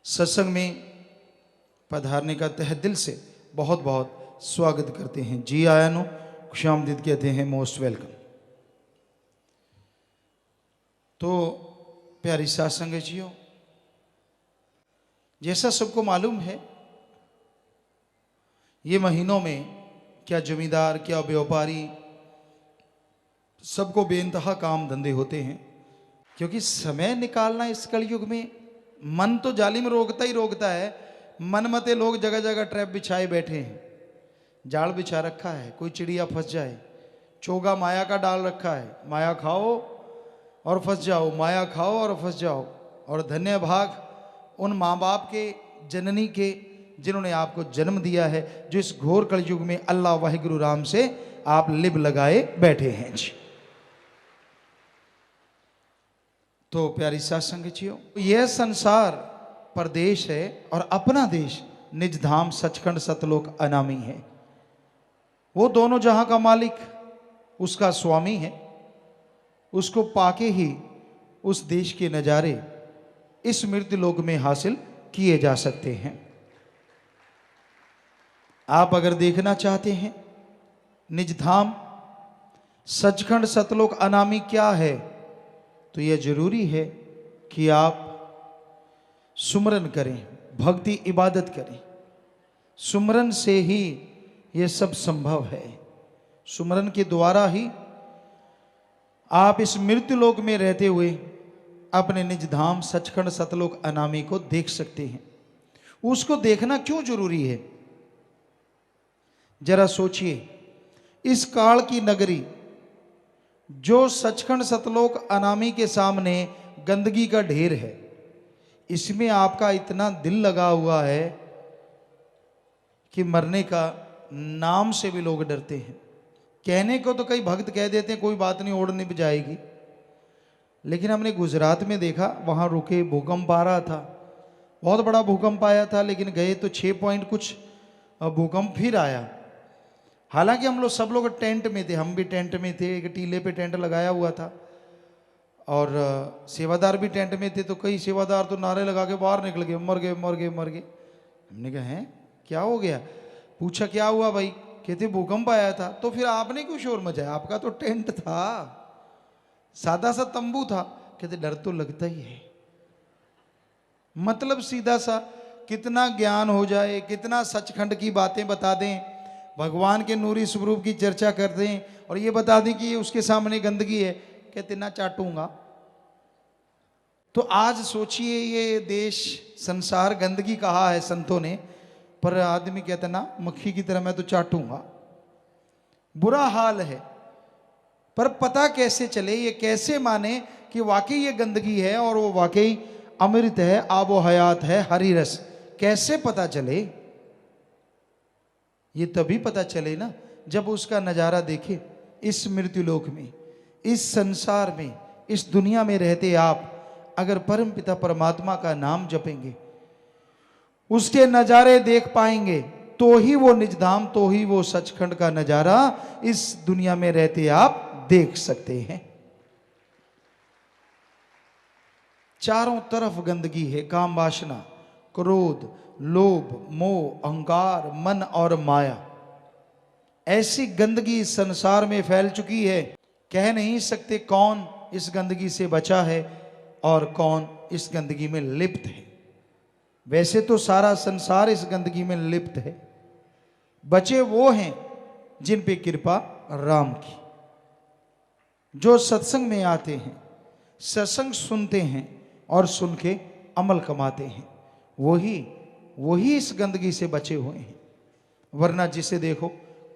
सत्संग में पधारने का तहे दिल से बहुत बहुत स्वागत करते हैं। जी आया नो खुशामदीद कहते हैं, मोस्ट वेलकम। तो प्यारी साथ संगतियों, जैसा सबको मालूम है, ये महीनों में क्या जमींदार क्या व्यापारी सबको बेइंतहा काम धंधे होते हैं, क्योंकि समय निकालना इस कलयुग में मन तो जालिम रोकता ही रोकता है। मन मते लोग जगह जगह ट्रैप बिछाए बैठे हैं, जाल बिछा रखा है, कोई चिड़िया फंस जाए, चोगा माया का डाल रखा है, माया खाओ और फंस जाओ, माया खाओ और फंस जाओ। और धन्य भाग उन माँ बाप के, जननी के, जिन्होंने आपको जन्म दिया है, जो इस घोर कलयुग में अल्लाह वाहिगुरु राम से आप लिब लगाए बैठे हैं जी। तो प्यारी साथ संगतियों, यह संसार परदेश है और अपना देश निज धाम सचखंड सतलोक अनामी है। वो दोनों जहां का मालिक उसका स्वामी है। उसको पाके ही उस देश के नजारे इस मृत्यु लोक में हासिल किए जा सकते हैं। आप अगर देखना चाहते हैं निज धाम सचखंड सतलोक अनामी क्या है, तो यह जरूरी है कि आप सुमरन करें, भक्ति इबादत करें। सुमरन से ही यह सब संभव है। सुमरन के द्वारा ही आप इस मृत्यु लोक में रहते हुए अपने निज धाम सचखंड सतलोक अनामी को देख सकते हैं। उसको देखना क्यों जरूरी है, जरा सोचिए। इस काल की नगरी जो सचखंड सतलोक अनामी के सामने गंदगी का ढेर है, इसमें आपका इतना दिल लगा हुआ है कि मरने का नाम से भी लोग डरते हैं। कहने को तो कई भक्त कह देते हैं कोई बात नहीं, ओढ़ निभ जाएगी, लेकिन हमने गुजरात में देखा, वहां रुके, भूकंप आ रहा था, बहुत बड़ा भूकंप आया था, लेकिन गए तो 6 पॉइंट कुछ भूकंप फिर आया। हालांकि हम लोग सब लोग टेंट में थे, हम भी टेंट में थे, एक टीले पे टेंट लगाया हुआ था और सेवादार भी टेंट में थे। तो कई सेवादार तो नारे लगा के बाहर निकल गए, मर गए मर गए मर गए। हमने कहा हैं क्या हो गया, पूछा क्या हुआ भाई, कहते भूकंप आया था। तो फिर आपने क्यों शोर मचाया, आपका तो टेंट था, सादा सा तंबू था। कहते डर तो लगता ही है। मतलब सीधा सा, कितना ज्ञान हो जाए, कितना सचखंड की बातें बता दें, भगवान के नूरी स्वरूप की चर्चा कर दें और ये बता दें कि उसके सामने गंदगी है, कहते ना चाटूंगा। तो आज सोचिए, ये देश संसार गंदगी कहा है संतों ने, पर आदमी कहता ना मक्खी की तरह मैं तो चाटूंगा। बुरा हाल है। पर पता कैसे चले, ये कैसे माने कि वाकई ये गंदगी है और वो वाकई अमृत है, आबो हयात है, हरी रस, कैसे पता चले? ये तभी पता चले ना जब उसका नजारा देखे। इस मृत्यु लोक में, इस संसार में, इस दुनिया में रहते आप अगर परम पिता परमात्मा का नाम जपेंगे, उसके नजारे देख पाएंगे, तो ही वो निजधाम, तो ही वो सचखंड का नजारा इस दुनिया में रहते आप देख सकते हैं। चारों तरफ गंदगी है, काम वासना, क्रोध, लोभ, मोह, अहंकार, मन और माया। ऐसी गंदगी संसार में फैल चुकी है, कह नहीं सकते कौन इस गंदगी से बचा है और कौन इस गंदगी में लिप्त है। वैसे तो सारा संसार इस गंदगी में लिप्त है। बचे वो हैं जिन पे कृपा राम की, जो सत्संग में आते हैं, सत्संग सुनते हैं और सुन के अमल कमाते हैं, वही इस गंदगी से बचे हुए हैं। वरना जिसे देखो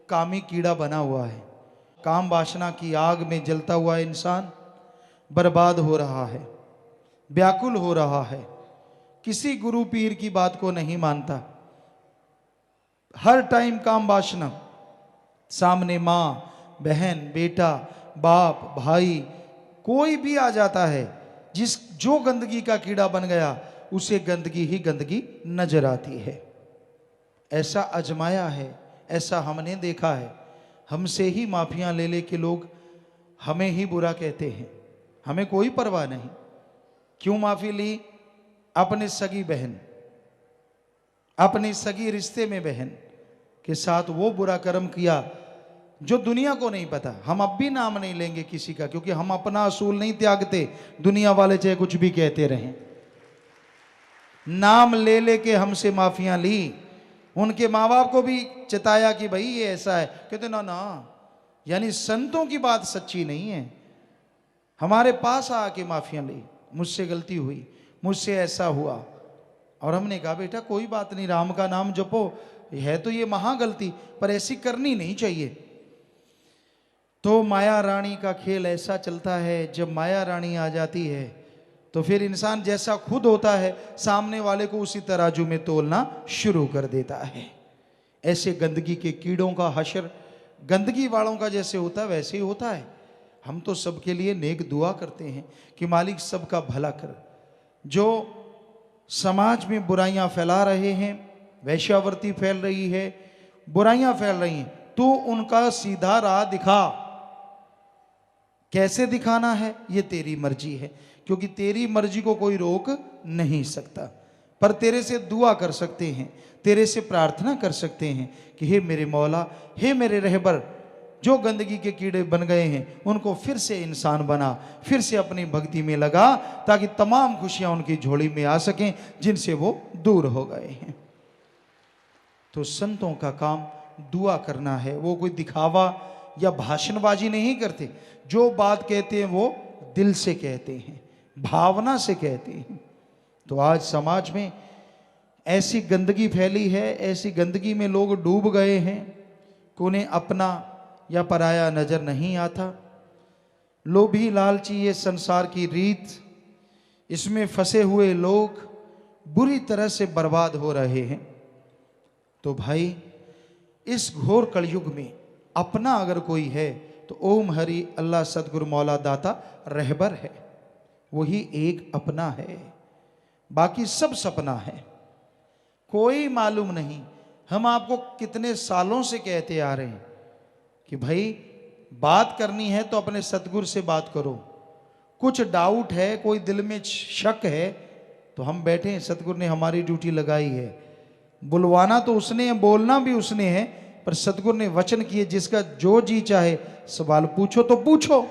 कामी कीड़ा बना हुआ है, काम वासना की आग में जलता हुआ इंसान बर्बाद हो रहा है, व्याकुल हो रहा है, किसी गुरु पीर की बात को नहीं मानता। हर टाइम काम वासना, सामने माँ, बहन, बेटा, बाप, भाई, कोई भी आ जाता है, जो गंदगी का कीड़ा बन गया, उसे गंदगी ही गंदगी नजर आती है। ऐसा अजमाया है, ऐसा हमने देखा है। हमसे ही माफियां ले ले के लोग हमें ही बुरा कहते हैं, हमें कोई परवाह नहीं। क्यों माफी ली? अपने सगी बहन, अपने सगी रिश्ते में बहन के साथ वो बुरा कर्म किया जो दुनिया को नहीं पता। हम अब भी नाम नहीं लेंगे किसी का, क्योंकि हम अपना असूल नहीं त्यागते, दुनिया वाले चाहे कुछ भी कहते रहें। नाम ले लेके हमसे माफियां ली, उनके माँ बाप को भी चिताया कि भाई ये ऐसा है, कहते ना ना, यानी संतों की बात सच्ची नहीं है। हमारे पास आके माफियां ली, मुझसे गलती हुई, मुझसे ऐसा हुआ, और हमने कहा बेटा कोई बात नहीं, राम का नाम जपो, है तो ये महागलती पर ऐसी करनी नहीं चाहिए। तो माया रानी का खेल ऐसा चलता है, जब माया रानी आ जाती है तो फिर इंसान जैसा खुद होता है सामने वाले को उसी तराजू में तोलना शुरू कर देता है। ऐसे गंदगी के कीड़ों का हशर गंदगी वालों का जैसे होता है वैसे ही होता है। हम तो सबके लिए नेक दुआ करते हैं कि मालिक सबका भला कर। जो समाज में बुराइयां फैला रहे हैं, वैश्यावृत्ति फैल रही है, बुराइयां फैल रही हैं, तो उनका सीधा राह दिखा। कैसे दिखाना है ये तेरी मर्जी है, क्योंकि तेरी मर्जी को कोई रोक नहीं सकता। पर तेरे से दुआ कर सकते हैं, तेरे से प्रार्थना कर सकते हैं कि हे मेरे मौला, हे मेरे रहबर, जो गंदगी के कीड़े बन गए हैं उनको फिर से इंसान बना, फिर से अपनी भक्ति में लगा, ताकि तमाम खुशियां उनकी झोली में आ सकें जिनसे वो दूर हो गए हैं। तो संतों का काम दुआ करना है, वो कोई दिखावा या भाषणबाजी नहीं करते। जो बात कहते हैं वो दिल से कहते हैं, भावना से कहते हैं। तो आज समाज में ऐसी गंदगी फैली है, ऐसी गंदगी में लोग डूब गए हैं कि उन्हें अपना या पराया नजर नहीं आता। लोभी लालची ये संसार की रीत, इसमें फंसे हुए लोग बुरी तरह से बर्बाद हो रहे हैं। तो भाई इस घोर कलयुग में अपना अगर कोई है तो ओम हरि अल्लाह सदगुरु मौला दाता रहबर है, वही एक अपना है, बाकी सब सपना है। कोई मालूम नहीं। हम आपको कितने सालों से कहते आ रहे हैं कि भाई बात करनी है तो अपने सतगुरु से बात करो। कुछ डाउट है, कोई दिल में शक है, तो हम बैठे हैं, सतगुरु ने हमारी ड्यूटी लगाई है। बुलवाना तो उसने है, बोलना भी उसने है, पर सतगुरु ने वचन किए जिसका जो जी चाहे सवाल पूछो तो पूछो।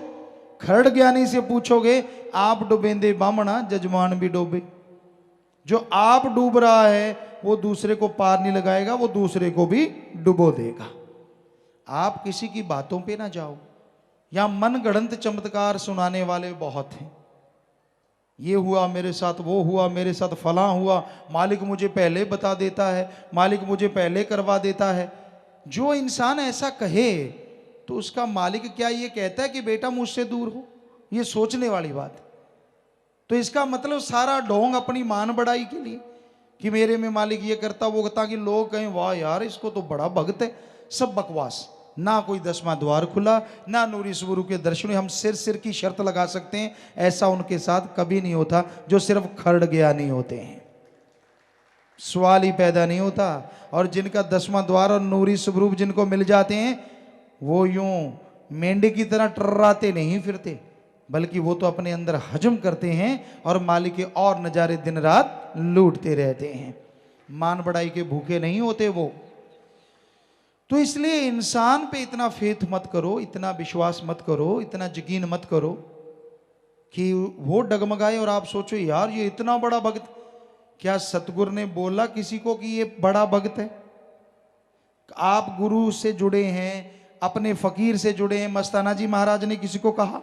खरड़ ज्ञानी से पूछोगे, आप डुबेंदे बामणा जजमान भी डूबे। जो आप डूब रहा है वो दूसरे को पार नहीं लगाएगा, वो दूसरे को भी डुबो देगा। आप किसी की बातों पे ना जाओ। या मन गढ़ंत चमत्कार सुनाने वाले बहुत हैं। ये हुआ मेरे साथ, वो हुआ मेरे साथ, फलां हुआ, मालिक मुझे पहले बता देता है, मालिक मुझे पहले करवा देता है। जो इंसान ऐसा कहे तो उसका मालिक क्या ये कहता है कि बेटा मुझसे दूर हो? ये सोचने वाली बात है। तो इसका मतलब सारा ढोंग अपनी मान बढ़ाई के लिए कि मेरे में मालिक ये करता वो करता, कि लोग कहें वाह यार इसको तो बड़ा भक्त है। सब बकवास। ना कोई 10वां द्वार खुला, ना नूरी स्वरूप के दर्शन। हम सिर की शर्त लगा सकते हैं, ऐसा उनके साथ कभी नहीं होता। जो सिर्फ खरड़ गया नहीं होते हैं, सवाल ही पैदा नहीं होता। और जिनका 10वां द्वार और नूरी स्वरूप जिनको मिल जाते हैं, वो यूं मेंढे की तरह टर्राते नहीं फिरते, बल्कि वो तो अपने अंदर हजम करते हैं और मालिक के और नजारे दिन रात लूटते रहते हैं। मान बढ़ाई के भूखे नहीं होते वो। तो इसलिए इंसान पे इतना फेथ मत करो, इतना विश्वास मत करो, इतना यकीन मत करो कि वो डगमगाए और आप सोचो यार ये इतना बड़ा भक्त। क्या सतगुरु ने बोला किसी को कि ये बड़ा भक्त है? आप गुरु से जुड़े हैं, अपने फकीर से जुड़े हैं। मस्ताना जी महाराज ने किसी को कहा?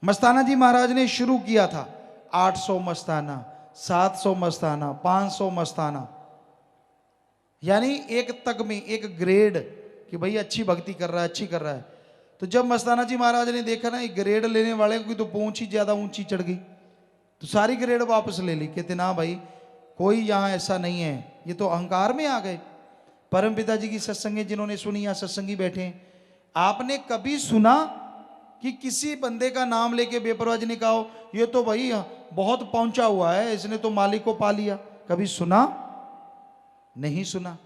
मस्ताना जी महाराज ने शुरू किया था 800 मस्ताना, 700 मस्ताना, 500 मस्ताना, यानी एक तक में एक ग्रेड कि भाई अच्छी भक्ति कर रहा है, अच्छी कर रहा है। तो जब मस्ताना जी महाराज ने देखा ना ग्रेड लेने वाले की तो पहुंच ही ज्यादा ऊंची चढ़ गई, तो सारी ग्रेड वापस ले ली। कहते ना भाई कोई यहाँ ऐसा नहीं है, ये तो अहंकार में आ गए। परम पिता जी की सत्संगे जिन्होंने सुनी, यहाँ सत्संगी बैठे हैं, आपने कभी सुना कि किसी बंदे का नाम लेके बेपरवाह ने कहा हो ये तो भाई बहुत पहुंचा हुआ है, इसने तो मालिक को पा लिया? कभी सुना? नहीं सुना।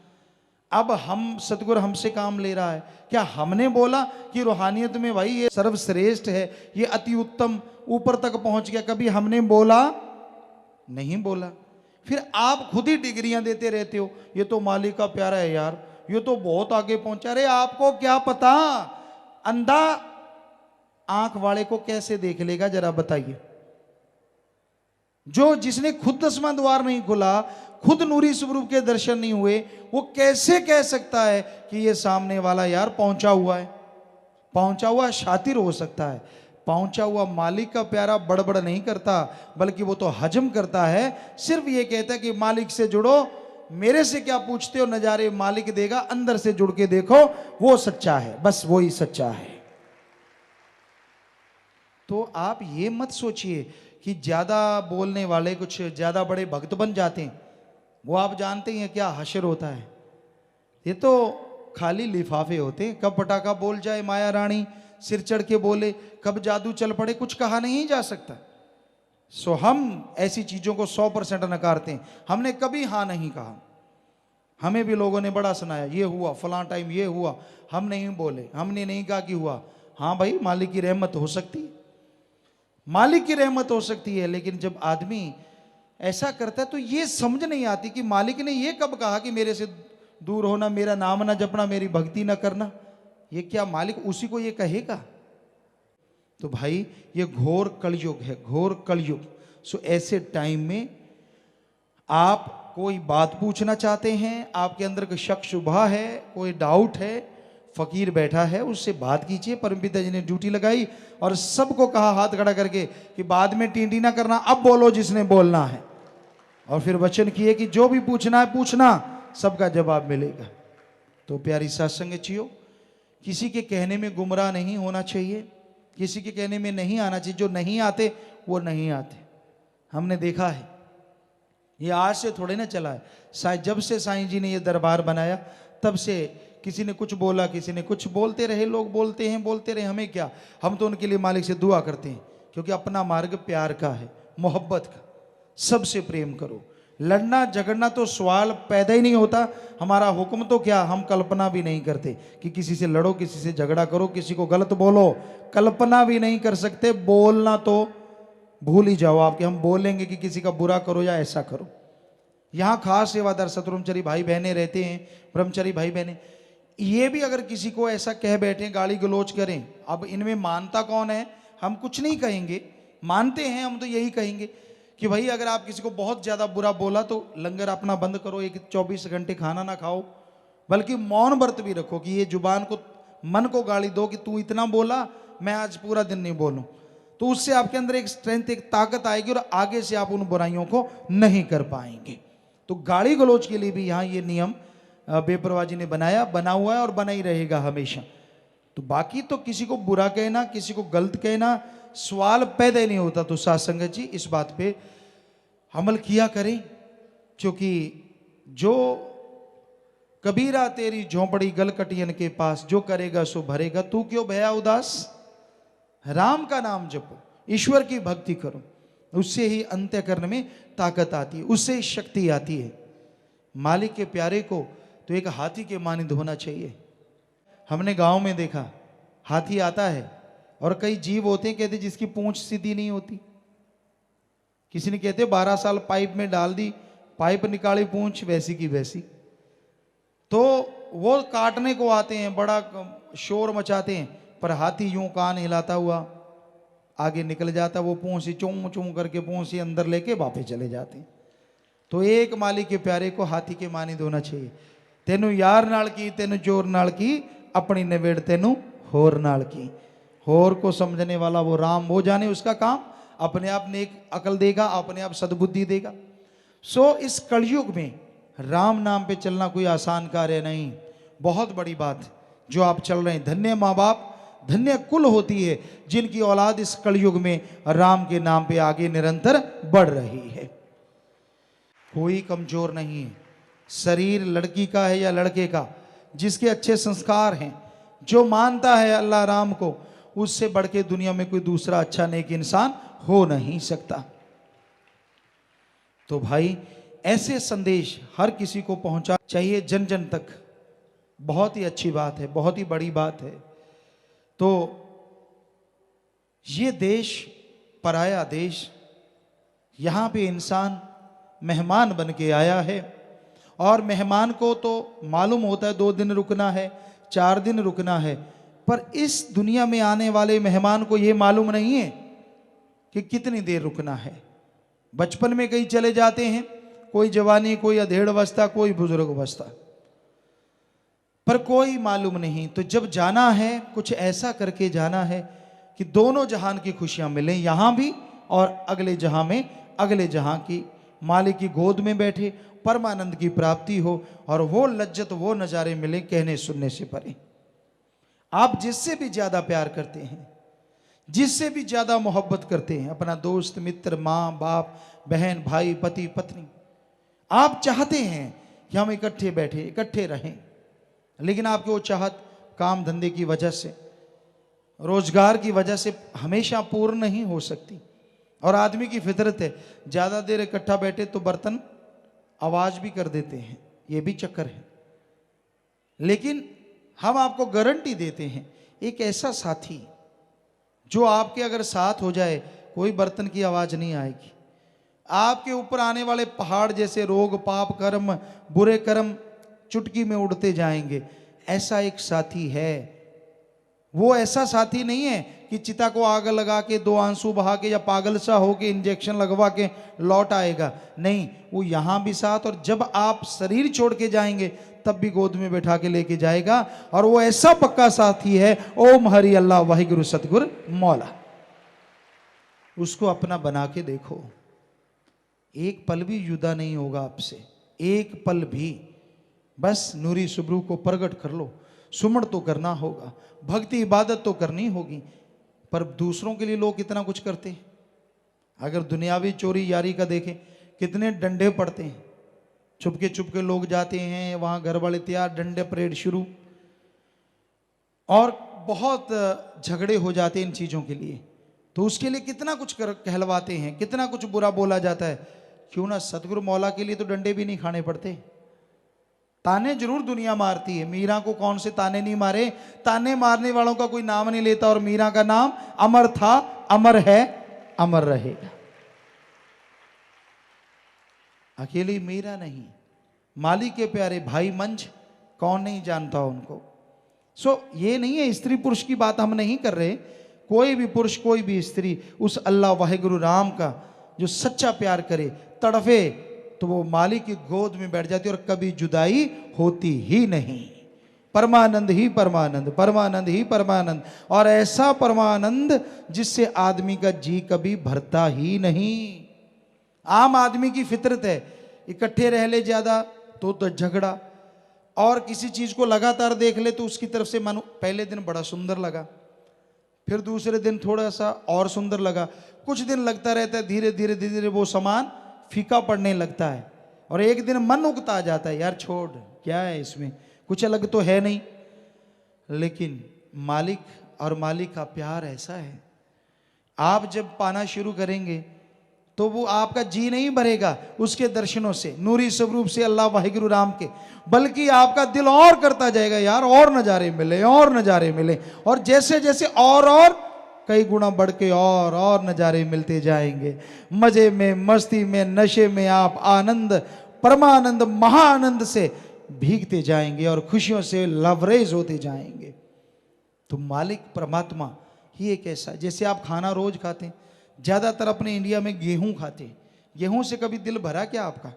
अब हम सतगुरु हमसे काम ले रहा है, क्या हमने बोला कि रूहानियत में भाई ये सर्वश्रेष्ठ है, ये अति उत्तम ऊपर तक पहुंच गया? कभी हमने बोला? नहीं बोला। फिर आप खुद ही डिग्रियां देते रहते हो, ये तो मालिक का प्यारा है यार, ये तो बहुत आगे पहुंचा। अरे आपको क्या पता, अंधा आंख वाले को कैसे देख लेगा जरा बताइए। जो जिसने खुद 10वां द्वार नहीं खुला, खुद नूरी स्वरूप के दर्शन नहीं हुए, वो कैसे कह सकता है कि ये सामने वाला यार पहुंचा हुआ है। पहुंचा हुआ शातिर हो सकता है, पहुंचा हुआ मालिक का प्यारा बड़बड़ नहीं करता, बल्कि वो तो हजम करता है। सिर्फ ये कहता है कि मालिक से जुड़ो, मेरे से क्या पूछते हो, नजारे मालिक देगा, अंदर से जुड़ के देखो, वो सच्चा है, बस वो ही सच्चा है। तो आप ये मत सोचिए कि ज्यादा बोलने वाले कुछ ज्यादा बड़े भक्त बन जाते हैं। वो आप जानते हैं क्या हशर होता है, ये तो खाली लिफाफे होते हैं। कब पटाखा बोल जाए माया रानी, सिर चढ़ के बोले, कब जादू चल पड़े, कुछ कहा नहीं जा सकता। सो हम ऐसी चीजों को 100% नकारते हैं। हमने कभी हाँ नहीं कहा, हमें भी लोगों ने बड़ा सुनाया, ये हुआ फलां टाइम, ये हुआ, हम नहीं बोले, हमने नहीं कहा कि हुआ। हाँ भाई, मालिक की रहमत हो सकती है, मालिक की रहमत हो सकती है, लेकिन जब आदमी ऐसा करता है तो ये समझ नहीं आती कि मालिक ने ये कब कहा कि मेरे से दूर होना, मेरा नाम ना जपना, मेरी भक्ति ना करना। ये क्या मालिक उसी को ये कहेगा? तो भाई ये घोर कलयुग है, घोर कलयुग। सो ऐसे टाइम में आप कोई बात पूछना चाहते हैं, आपके अंदर कोई शक शुबा है, कोई डाउट है, फकीर बैठा है, उससे बात कीजिए। परमपिता जी ने ड्यूटी लगाई और सबको कहा हाथ खड़ा करके कि बाद में टींटी ना करना, अब बोलो जिसने बोलना है। और फिर वचन किए कि जो भी पूछना है पूछना, सबका जवाब मिलेगा। तो प्यारी सत्संगचियों, किसी के कहने में गुमराह नहीं होना चाहिए, किसी के कहने में नहीं आना चाहिए। जो नहीं आते वो नहीं आते। हमने देखा है, ये आज से थोड़े ना चला है, शायद जब से साईं जी ने ये दरबार बनाया तब से किसी ने कुछ बोला, किसी ने कुछ, बोलते रहे लोग, बोलते हैं बोलते रहे, हमें क्या। हम तो उनके लिए मालिक से दुआ करते हैं, क्योंकि अपना मार्ग प्यार का है, मोहब्बत का। सबसे प्रेम करो, लड़ना झगड़ना तो सवाल पैदा ही नहीं होता। हमारा हुक्म तो क्या, हम कल्पना भी नहीं करते कि किसी से लड़ो, किसी से झगड़ा करो, किसी को गलत बोलो, कल्पना भी नहीं कर सकते। बोलना तो भूल ही जाओ आप कि हम बोलेंगे कि किसी का बुरा करो या ऐसा करो। यहाँ खास सेवादार सतब्रह्मचारी भाई बहने रहते हैं, ब्रह्मचारी भाई बहने, ये भी अगर किसी को ऐसा कह बैठे, गाली गलोच करें, अब इनमें मानता कौन है? हम कुछ नहीं कहेंगे, मानते हैं हम तो यही कहेंगे कि भाई अगर आप किसी को बहुत ज़्यादा बुरा बोला तो लंगर अपना बंद करो, एक 24 घंटे खाना ना खाओ, बल्कि मौन व्रत भी रखो कि ये जुबान को, मन को गाली दो कि तू इतना बोला, मैं आज पूरा दिन नहीं बोलूं। तो उससे आपके अंदर एक स्ट्रेंथ, एक ताकत आएगी और आगे से आप उन बुराइयों को नहीं कर पाएंगे। तो गाली गलोच के लिए भी यहाँ ये नियम बेपरवाह जी ने बनाया, बना हुआ है और बना ही रहेगा हमेशा। तो बाकी तो किसी को बुरा कहना, किसी को गलत कहना, सवाल पैदा ही नहीं होता। तो साथ संगत जी इस बात पे अमल किया करें, क्योंकि जो कबीरा तेरी झोंपड़ी गलकटियन के पास, जो करेगा सो भरेगा, तू क्यों भया उदास। राम का नाम जपो, ईश्वर की भक्ति करो, उससे ही अंत्यकरण में ताकत आती है, उससे ही शक्ति आती है। मालिक के प्यारे को तो एक हाथी के मानिंद होना चाहिए। हमने गांव में देखा, हाथी आता है और कई जीव होते हैं, कहते जिसकी पूंछ सीधी नहीं होती। किसी ने कहते 12 साल पाइप में डाल दी, पाइप निकाली, पूंछ वैसी की वैसी। तो वो काटने को आते हैं, बड़ा शोर मचाते हैं, पर हाथी यूं कान हिलाता हुआ आगे निकल जाता, वो पूंछ ही चूं चूं करके पूंछ ही अंदर लेके वापस चले जाते हैं। तो एक मालिक के प्यारे को हाथी के मानिंद होना चाहिए। तेनू यार नाल की, तेनू जोर नाल की, अपनी नवेड़ तेनू होर नाल की। होर को समझने वाला वो राम, वो जाने उसका काम, अपने आप नेक अकल देगा, अपने आप सद्बुद्धि देगा। सो इस कलयुग में राम नाम पे चलना कोई आसान कार्य नहीं, बहुत बड़ी बात है जो आप चल रहे हैं। धन्य माँ बाप, धन्य कुल होती है जिनकी औलाद इस कलयुग में राम के नाम पे आगे निरंतर बढ़ रही है। कोई कमजोर नहीं है, शरीर लड़की का है या लड़के का, जिसके अच्छे संस्कार हैं, जो मानता है अल्लाह राम को, उससे बढ़ के दुनिया में कोई दूसरा अच्छा नेक इंसान हो नहीं सकता। तो भाई ऐसे संदेश हर किसी को पहुंचा चाहिए, जन जन तक। बहुत ही अच्छी बात है, बहुत ही बड़ी बात है। तो ये देश पराया देश, यहां पे इंसान मेहमान बन के आया है। और मेहमान को तो मालूम होता है 2 दिन रुकना है, 4 दिन रुकना है, पर इस दुनिया में आने वाले मेहमान को ये मालूम नहीं है कि कितनी देर रुकना है। बचपन में कहीं चले जाते हैं, कोई जवानी, कोई अधेड़ अवस्था, कोई बुजुर्ग अवस्था, पर कोई मालूम नहीं। तो जब जाना है, कुछ ऐसा करके जाना है कि दोनों जहान की खुशियां मिलें, यहां भी और अगले जहां में, अगले जहां की मालिक की गोद में बैठे परमानंद की प्राप्ति हो और वो लज्जत, वो नज़ारे मिले कहने सुनने से परे। आप जिससे भी ज्यादा प्यार करते हैं, जिससे भी ज्यादा मोहब्बत करते हैं, अपना दोस्त, मित्र, माँ बाप, बहन, भाई, पति, पत्नी, आप चाहते हैं कि हम इकट्ठे बैठे, इकट्ठे रहें, लेकिन आपकी वो चाहत काम धंधे की वजह से, रोजगार की वजह से हमेशा पूर्ण नहीं हो सकती। और आदमी की फितरत है, ज्यादा देर इकट्ठा बैठे तो बर्तन आवाज भी कर देते हैं, ये भी चक्कर है। लेकिन हम आपको गारंटी देते हैं, एक ऐसा साथी जो आपके अगर साथ हो जाए, कोई बर्तन की आवाज नहीं आएगी। आपके ऊपर आने वाले पहाड़ जैसे रोग, पाप, कर्म, बुरे कर्म चुटकी में उड़ते जाएंगे। ऐसा एक साथी है। वो ऐसा साथी नहीं है कि चिता को आग लगा के 2 आंसू बहा के या पागल सा हो के इंजेक्शन लगवा के लौट आएगा। नहीं, वो यहां भी साथ, और जब आप शरीर छोड़ के जाएंगे तब भी गोद में बैठा के लेके जाएगा। और वो ऐसा पक्का साथी है, ओम हरि अल्लाह वाहिगुरु सतगुरु मौला। उसको अपना बना के देखो, एक पल भी जुदा नहीं होगा आपसे, एक पल भी। बस नूरी सुबरू को प्रगट कर लो। सुमण तो करना होगा, भक्ति इबादत तो करनी होगी, पर दूसरों के लिए लोग कितना कुछ करते हैं। अगर दुनियावी चोरी यारी का देखें, कितने डंडे पड़ते हैं, चुपके चुपके लोग जाते हैं वहां, घर वाले तैयार, डंडे परेड शुरू, और बहुत झगड़े हो जाते हैं इन चीजों के लिए। तो उसके लिए कितना कुछ कहलवाते हैं, कितना कुछ बुरा बोला जाता है। क्यों ना सतगुरु मौला के लिए तो डंडे भी नहीं खाने पड़ते। ताने जरूर दुनिया मारती है, मीरा को कौन से ताने नहीं मारे। ताने मारने वालों का कोई नाम नहीं लेता, और मीरा का नाम अमर था, अमर है, अमर रहेगा। अकेली मीरा नहीं, माली के प्यारे भाई मंझ, कौन नहीं जानता उनको। ये नहीं है, स्त्री पुरुष की बात हम नहीं कर रहे। कोई भी पुरुष, कोई भी स्त्री उस अल्लाह वाहिगुरु राम का जो सच्चा प्यार करे, तड़फे, तो वो मालिक की गोद में बैठ जाती है और कभी जुदाई होती ही नहीं। परमानंद ही परमानंद, परमानंद ही परमानंद, और ऐसा परमानंद जिससे आदमी का जी कभी भरता ही नहीं। आम आदमी की फितरत है, इकट्ठे रह ले ज्यादा तो झगड़ा, और किसी चीज को लगातार देख ले तो उसकी तरफ से मानो पहले दिन बड़ा सुंदर लगा, फिर दूसरे दिन थोड़ा सा और सुंदर लगा, कुछ दिन लगता रहता है, धीरे धीरे धीरे धीरे वो सामान फीका पड़ने लगता है, और एक दिन मन उगता आ जाता है, यार छोड़, क्या है इसमें, कुछ अलग तो है नहीं। लेकिन मालिक और मालिक का प्यार ऐसा है, आप जब पाना शुरू करेंगे तो वो आपका जी नहीं भरेगा उसके दर्शनों से, नूरी स्वरूप से अल्लाह वाहिगुरु राम के, बल्कि आपका दिल और करता जाएगा, यार और नज़ारे मिले, और नज़ारे मिले, और जैसे जैसे और कई गुना बढ़ के और नज़ारे मिलते जाएंगे। मजे में, मस्ती में, नशे में आप आनंद, परमानंद, महाआनंद से भीगते जाएंगे और खुशियों से लवरेज होते जाएंगे। तो मालिक परमात्मा ही एक ऐसा, जैसे आप खाना रोज खाते हैं, ज्यादातर अपने इंडिया में गेहूं खाते हैं, गेहूं से कभी दिल भरा क्या आपका?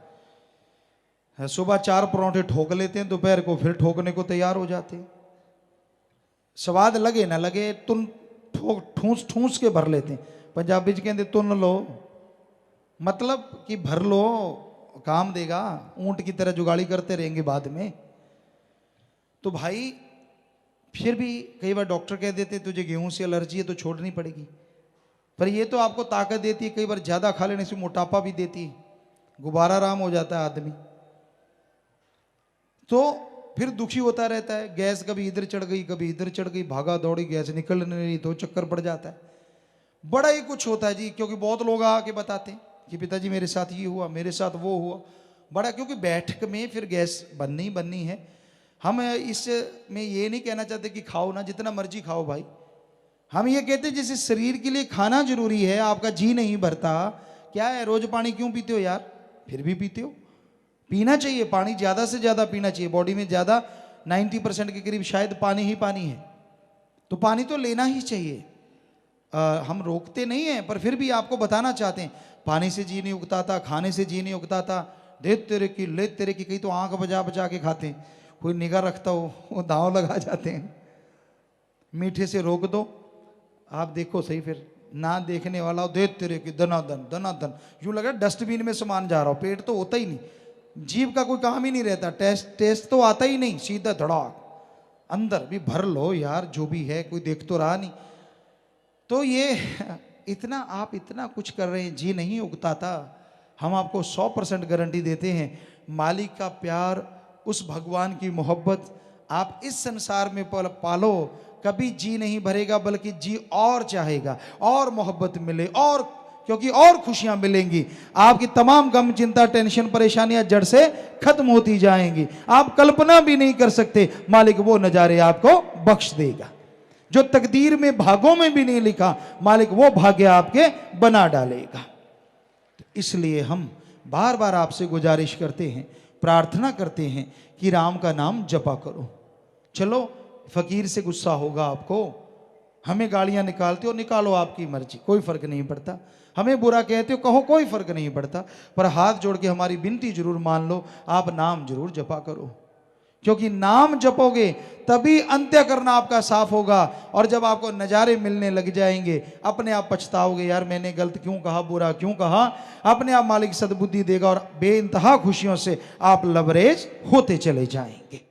सुबह 4 परोंठे ठोक लेते हैं, दोपहर को फिर ठोकने को तैयार हो जाते हैं। स्वाद लगे ना लगे, तुम ठूस ठूस के भर लेते हैं। पंजाबी जी कहते तुन लो, मतलब कि भर लो, काम देगा, ऊंट की तरह जुगाड़ी करते रहेंगे बाद में। तो भाई फिर भी कई बार डॉक्टर कह देते तुझे गेहूं से एलर्जी है तो छोड़नी पड़ेगी, पर ये तो आपको ताकत देती है, कई बार ज्यादा खा लेने से मोटापा भी देती है, गुब्बारा राम हो जाता है आदमी, तो फिर दुखी होता रहता है। गैस कभी इधर चढ़ गई, कभी इधर चढ़ गई, भागा दौड़ी, गैस निकल नहीं रही तो चक्कर पड़ जाता है, बड़ा ही कुछ होता है जी। क्योंकि बहुत लोग आके बताते हैं कि पिताजी मेरे साथ ये हुआ, मेरे साथ वो हुआ, बड़ा, क्योंकि बैठक में फिर गैस बननी है। हम इसमें ये नहीं कहना चाहते कि खाओ ना, जितना मर्जी खाओ भाई, हम ये कहते हैं जैसे शरीर के लिए खाना जरूरी है, आपका जी नहीं भरता, क्या है रोज पानी क्यों पीते हो यार? फिर भी पीते हो। पीना चाहिए, पानी ज़्यादा से ज़्यादा पीना चाहिए। बॉडी में ज़्यादा 90% के करीब शायद पानी ही पानी है, तो पानी तो लेना ही चाहिए। हम रोकते नहीं हैं, पर फिर भी आपको बताना चाहते हैं, पानी से जी नहीं उगता था, खाने से जी नहीं उगता था, दे तेरे की ले तेरे की, कहीं तो आंख बजा बजा के खाते हैं, कोई निगाह रखता हो वो दांव लगा जाते हैं। मीठे से रोक दो, आप देखो सही, फिर ना देखने वाला हो, दे तेरे की दनादन दनादन, यूं लगा डस्टबिन में सामान जा रहा हो, पेट तो होता ही नहीं, जीभ का कोई काम ही नहीं रहता, टेस्ट तो आता ही नहीं, सीधा धड़ाक अंदर भी भर लो यार, जो भी है कोई देख तो रहा नहीं। तो ये इतना आप इतना कुछ कर रहे हैं, जी नहीं उगता था। हम आपको 100% गारंटी देते हैं, मालिक का प्यार, उस भगवान की मोहब्बत आप इस संसार में पालो, कभी जी नहीं भरेगा, बल्कि जी और चाहेगा, और मोहब्बत मिले, और क्योंकि और खुशियां मिलेंगी, आपकी तमाम गम चिंता टेंशन परेशानियां जड़ से खत्म होती जाएंगी। आप कल्पना भी नहीं कर सकते, मालिक वो नजारे आपको बख्श देगा जो तकदीर में भागों में भी नहीं लिखा, मालिक वो भाग्य आपके बना डालेगा। इसलिए हम बार बार आपसे गुजारिश करते हैं, प्रार्थना करते हैं कि राम का नाम जपा करो। चलो फकीर से गुस्सा होगा आपको, हमें गालियां निकालते हो, निकालो आपकी मर्जी, कोई फर्क नहीं पड़ता। हमें बुरा कहते हो, कहो, कोई फर्क नहीं पड़ता, पर हाथ जोड़ के हमारी विनती जरूर मान लो, आप नाम जरूर जपा करो, क्योंकि नाम जपोगे तभी अंत्य करना आपका साफ होगा। और जब आपको नज़ारे मिलने लग जाएंगे, अपने आप पछताओगे, यार मैंने गलत क्यों कहा, बुरा क्यों कहा। अपने आप मालिक सद्बुद्धि देगा और बेइंतहा खुशियों से आप लबरेज होते चले जाएंगे।